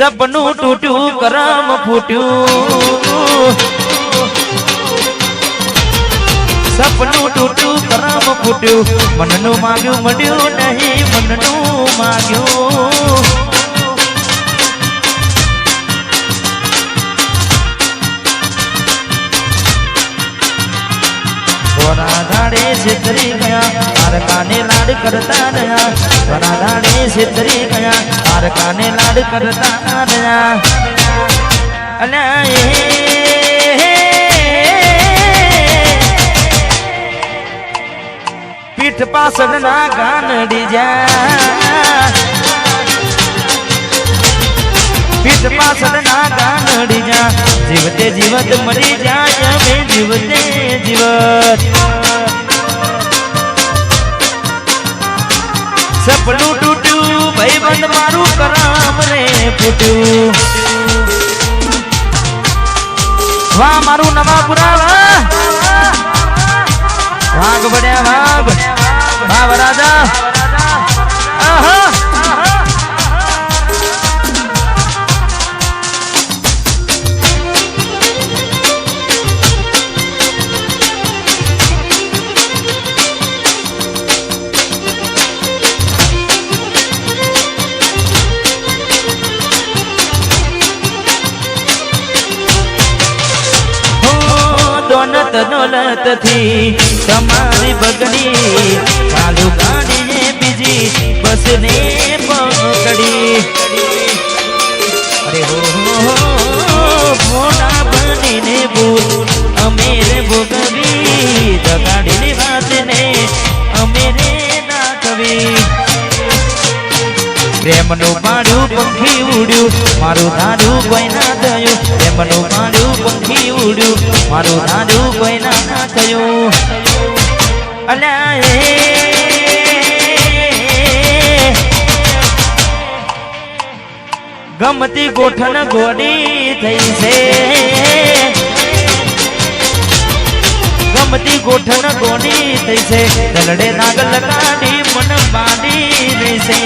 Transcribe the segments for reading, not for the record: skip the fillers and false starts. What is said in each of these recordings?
સપનું તૂટ્યું કરમ ફૂટ્યું સપનું તૂટ્યું કરમ ફૂટ્યું મનનું માગ્યું મળ્યું નહીં મનનું માગ્યું થોડા દાડે છેતરી ગયા તારકાને લાડ કરતા રહ્યા થોડા દાડે છેતરી ગયા તારકાને લાડ કરતા રહ્યા અલ્યા પીઠ પાછળ ના ગાનડી જા પીઠ પાછળ ના ગાનડી જા જીવતે જીવત મરી જાય અમે જીવતે જીવત સપનું તૂટ્યું ભાઈબંધ મારું કરમ રે ફૂટ્યું વાહ મારું નવાપુરા વાઘ બડ્યા વાઘ રાજા દોલત થી તમારી બગડી ચાલુ ગાડીએ બીજી બસ ને પકડી અરે હો મોટા બનીને ભૂલ અમે રે ભોગવી જગાડીની વાત ને અમે રે નાખવી પ્રેમનું પાડ્યું પંખી ઉડ્યું મારું ધાડું કોઈ ના થયું પ્રેમનું પાડ્યું પંખી ઉડ્યું મારું ધાડું કોઈ ના થયું અલ્યા ગમતી ગોઠણ ગોડી થઈ છે ગમતી ગોઠણ ગોડી થઈ છે દલડે નાગલ કાઢી મન બાંધી રહી છે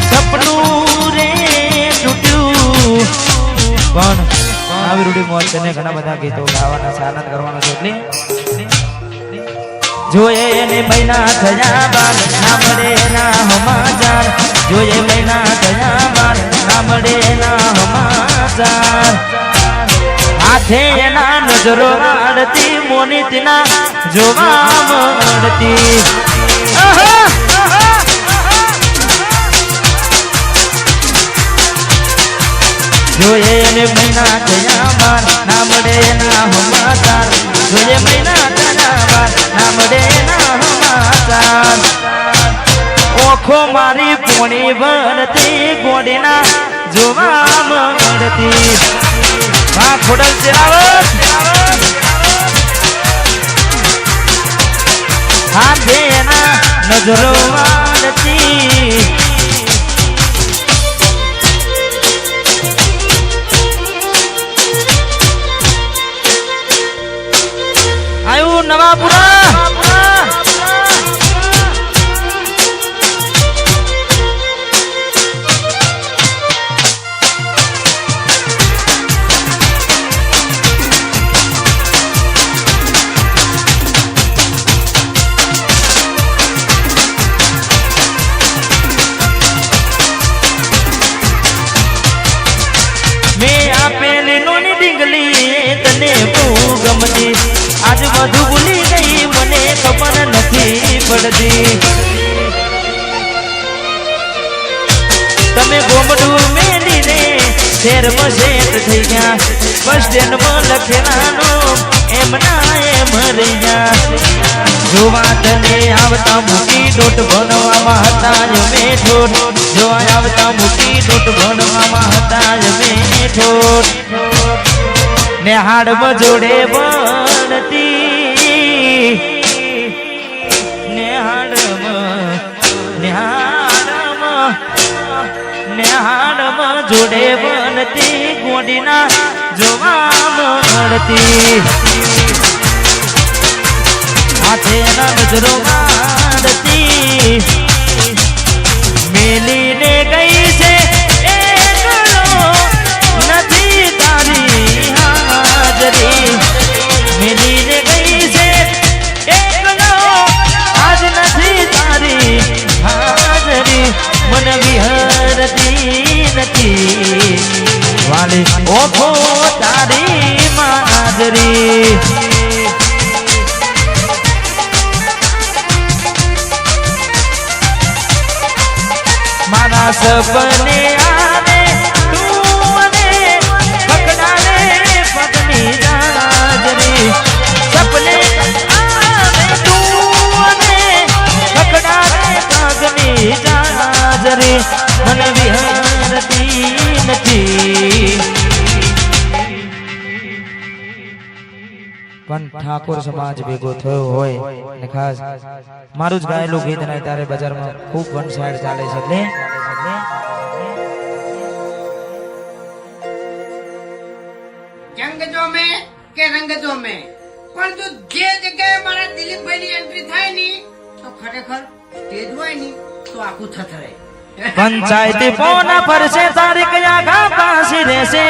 સપનું રે તૂટ્યું પણ આવી રૂડી મોજ કરીને ઘણા બધા ગીતો ગાવાના છે આનંદ કરવાનો છે એટલે જોઈએ ને મહિના થયા બાર ના મળે ના સમાચાર જોઈએ મહિના થયા બાર ના મળે ના સમાચાર હાથે એના નજરો આડતી મોનિતના જોવા મળતી જોઈએ ને મહિના થયા બાર ના મળે ના સમાચાર જોઈએ મહિના થયા બાર ના મળે ના સમાચાર ઓખો મારી પોણી ભરતી ગોડીના જોવા મળતી હા ખોડલ ચેરાવત હાથે એના નજરો વાળતી આયુ નવાપુરા મેં આપેલી નોની ડીંગલી તને બહુ ગમતી આજ બધું ભૂલી ગઈ મને ખબર નથી પડતી તમે ગોમડું મેલીને શહેરમાં સેટ થઈ ગયા બસ સ્ટેન્ડમાં લખેલાનું એમ ના એમ રહી ગયા જોવા તને આવતા મૂકી ડોટ ભણવામાં હતા મેં ઠોઠ જોવા આવતા મૂકી ડોટ ભણવામાં હતા મેં ઠોઠ નેહાડમાં જોડે બનતી નેહાડમાં જોડે બનતી ગોડીના જોવા મળતી હાથે ના નજરો મારતી હાજરી મારા સપને આને તું અને પકડાને પગની હાજરી સપને આને તું અને પકડાને પગની હાજરી મન વિહરતી નથી પણ ઠાકોર સમાજ ભેગો થયો હોય ને ખાસ મારું જ ગાયેલું ગીત ને ત્યારે બજારમાં ખૂબ વન સાઈડ ચાલે છે એટલે જંગ જો મેં કે રંગ જો મેં પણ જો જે જગ્યાએ મારા દિલીપભાઈની એન્ટ્રી થાય ની તો ખરેખર સ્ટેજ હોય ની તો આખું થથરે પંચાયતી પોના પરસે તારીખ આખા પાસી રહેશે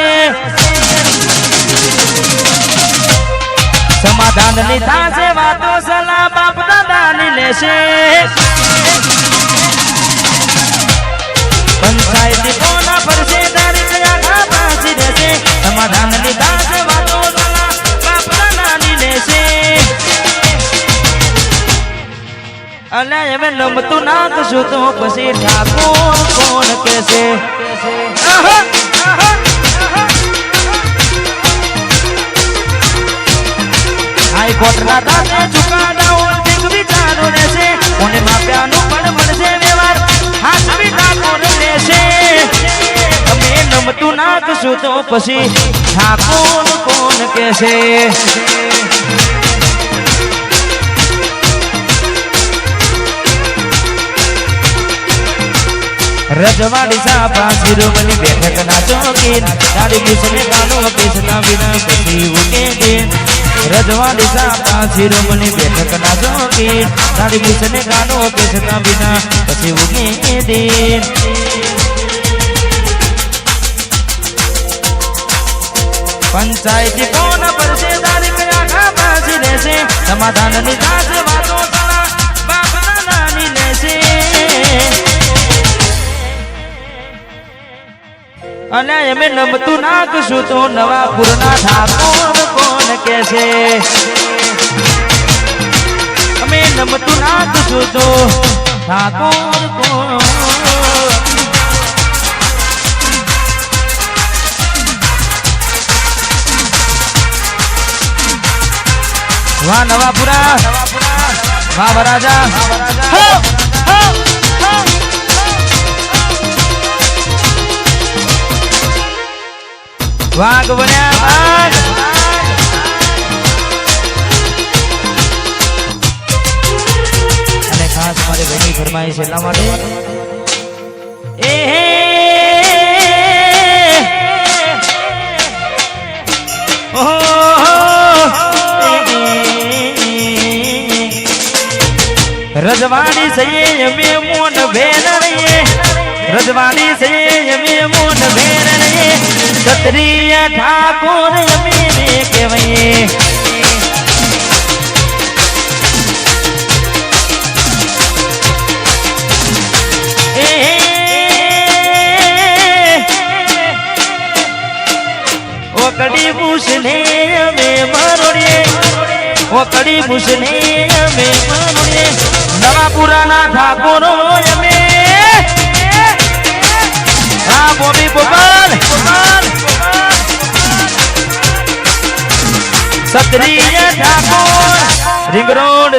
સમાધાન ની થાશે વાતો સલાહ બાપ દાદાની લેશે પંચાયતી પોના પરસે તારીખ આખા પાસી રહેશે સમાધાન ની થાશે વાતો સલાહ બાપ દાદાની લેશે અલ્યા એમે લંબતું નાખશું તો પછી ઠાકોર કોણ કહેશે હાઈકોર્ટ ના તાતે ચુકાદાઓ અંતિમ વિચારો રહેશે કોને માપ્યાનું પણ મળશે વ્યવહાર હાથવી ઠાકોર લેશે અમે નમતું નાખશું તો પછી ઠાકોર કોણ કહેશે રજવાડી સાપા શિરોમણી બેઠક ના ચોકીન તારી કિસને કાનો કેસના વિના પછી ઉકે દિન રજવાડી સાપા શિરોમણી બેઠક ના ચોકીન તારી કિસને કાનો કેસના વિના પછી ઉકે દિન પંચાયતી કોના પરસે તારીખ આખા પાસી રહેશે સમાધાનની થાશે વાતો સલાહ બાપ દાદાની લેશે અને એમે નમતું નાખશું તો નવાપુરના ઠાકોર કોણ કહેશે અમે નમતું નાખશું તો ઠાકોર કોણ વાહ નવાપુરા વાહ વરાજા વાઘ બન્યા વાઘ અને ખાસ મારી બહેની ફરમાઈશ એટલા માટે રજવાડી સયે અમે મોન ભેર રહીએ રજવાડી સયે અમે મોન ભેર રહીએ ક્ષત્રિય ઠાકોર અમે કહેવાય ઓકડી પૂછને અમે મરોડીએ ઓકડી પૂછને અમે મરોડીએ નવાપુરાના ઠાકોરો અમે હા બોબી ગોપાલ ક્ષત્રિય ઠાકોર રિંગ રોડ